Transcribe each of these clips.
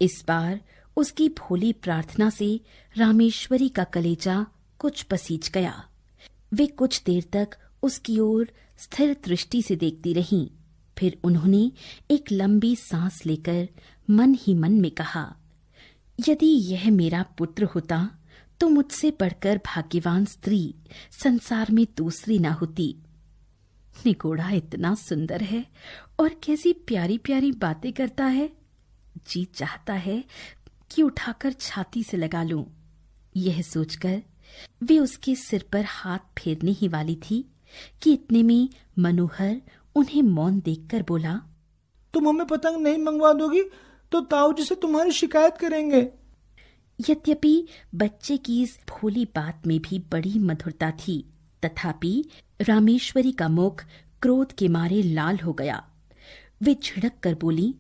इस बार उसकी भोली प्रार्थना से रामेश्वरी का कलेजा कुछ पसीज गया। वे कुछ देर तक उसकी ओर स्थिर दृष्टि से देखती रहीं। फिर उन्होंने एक लंबी सांस लेकर मन ही मन में कहा, यदि यह मेरा पुत्र होता तो मुझसे बढ़कर भाग्यवान स्त्री संसार में दूसरी ना होती। निगोड़ा इतना सुंदर है और कैसी प्यारी प्यारी बातें करता है। जी चाहता है कि उठाकर छाती से लगा लूं। यह सोचकर वे उसके सिर पर हाथ फेरने ही वाली थी कि इतने में मनोहर उन्हें मौन देखकर बोला, तुम हमें पतंग नहीं मंगवा दोगी तो ताऊ जी से तुम्हारी शिकायत करेंगे। यद्यपि बच्चे की इस भोली बात में भी बड़ी मधुरता थी, तथापि रामेश्वरी का मुख क्रोध के मारे लाल हो गया। वे झिड़क कर बोली,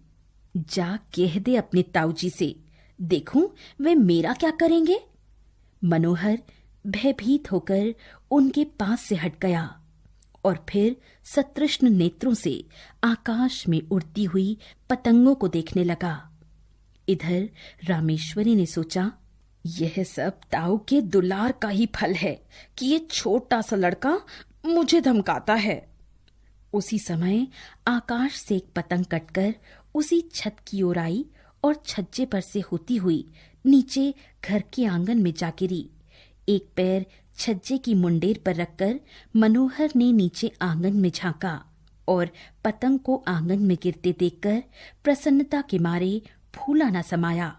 जा कह दे अपने ताऊ जी से, देखूं वे मेरा क्या करेंगे। मनोहर भयभीत होकर उनके पास से हट गया और फिर सतृष्ण नेत्रों से आकाश में उड़ती हुई पतंगों को देखने लगा। इधर रामेश्वरी ने सोचा, यह सब ताऊ के दुलार का ही फल है कि ये छोटा सा लड़का मुझे धमकाता है। उसी समय आकाश से एक पतंग कटकर उसी छत की ओर आई और छज्जे पर से होती हुई नीचे घर के आंगन में जा गिरी। एक पैर छज्जे की मुंडेर पर रखकर मनोहर ने नीचे आंगन में झांका और पतंग को आंगन में गिरते देखकर प्रसन्नता के मारे फूला न समाया।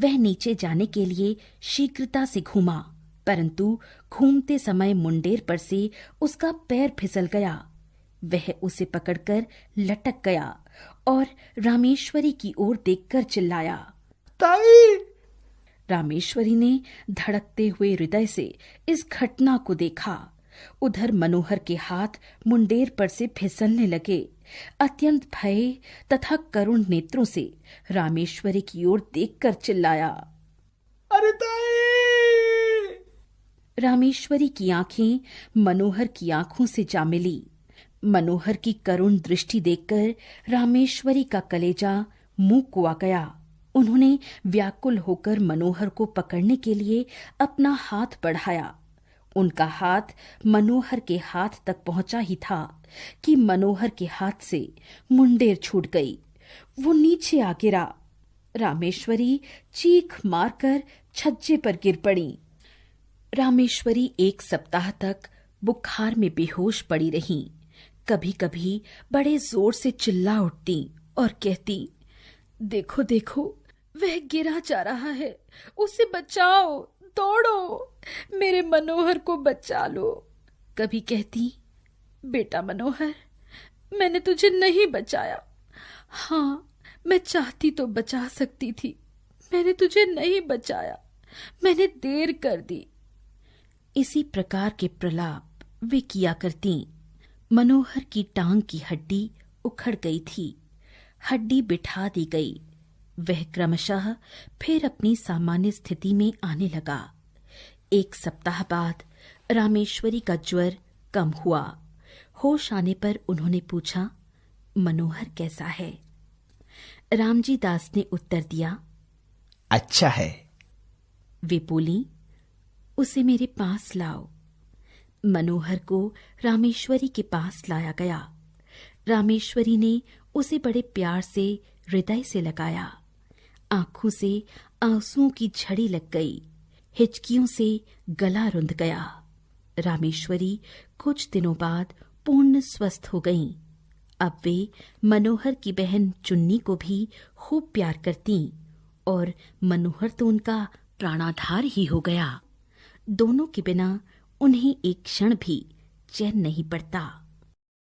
वह नीचे जाने के लिए शीघ्रता से घूमा, परंतु घूमते समय मुंडेर पर से उसका पैर फिसल गया। वह उसे पकड़कर लटक गया और रामेश्वरी की ओर देखकर चिल्लाया, ताई! रामेश्वरी ने धड़कते हुए हृदय से इस घटना को देखा। उधर मनोहर के हाथ मुंडेर पर से फिसलने लगे। अत्यंत भय तथा करुण नेत्रों से रामेश्वरी की ओर देखकर चिल्लाया, अरे ताई! रामेश्वरी की आंखें मनोहर की आंखों से जा मिली। मनोहर की करुण दृष्टि देखकर रामेश्वरी का कलेजा मुंह को आ गया। उन्होंने व्याकुल होकर मनोहर को पकड़ने के लिए अपना हाथ बढ़ाया। उनका हाथ मनोहर के हाथ तक पहुंचा ही था कि मनोहर के हाथ से मुंडेर छूट गई। वो नीचे आ गिरा। रामेश्वरी चीख मारकर छज्जे पर गिर पड़ी। रामेश्वरी 1 सप्ताह तक बुखार में बेहोश पड़ी रहीं। कभी कभी बड़े जोर से चिल्ला उठती और कहती, देखो देखो वह गिरा जा रहा है, उसे बचाओ, दौड़ो, मेरे मनोहर को बचा लो। कभी कहती, बेटा मनोहर, मैंने तुझे नहीं बचाया। हाँ, मैं चाहती तो बचा सकती थी, मैंने तुझे नहीं बचाया, मैंने देर कर दी। इसी प्रकार के प्रलाप वे किया करती। मनोहर की टांग की हड्डी उखड़ गई थी, हड्डी बिठा दी गई। वह क्रमशः फिर अपनी सामान्य स्थिति में आने लगा। 1 सप्ताह बाद रामेश्वरी का ज्वर कम हुआ। होश आने पर उन्होंने पूछा, मनोहर कैसा है? रामजी दास ने उत्तर दिया, अच्छा है। वे बोली, उसे मेरे पास लाओ। मनोहर को रामेश्वरी के पास लाया गया। रामेश्वरी ने उसे बड़े प्यार से हृदय से लगाया। आंखों से आंसुओं की झड़ी लग गई, हिचकियों से गला रुंध गया। रामेश्वरी कुछ दिनों बाद पूर्ण स्वस्थ हो गईं। अब वे मनोहर की बहन चुन्नी को भी खूब प्यार करती और मनोहर तो उनका प्राणाधार ही हो गया। दोनों के बिना उन्हें एक क्षण भी चैन नहीं पड़ता।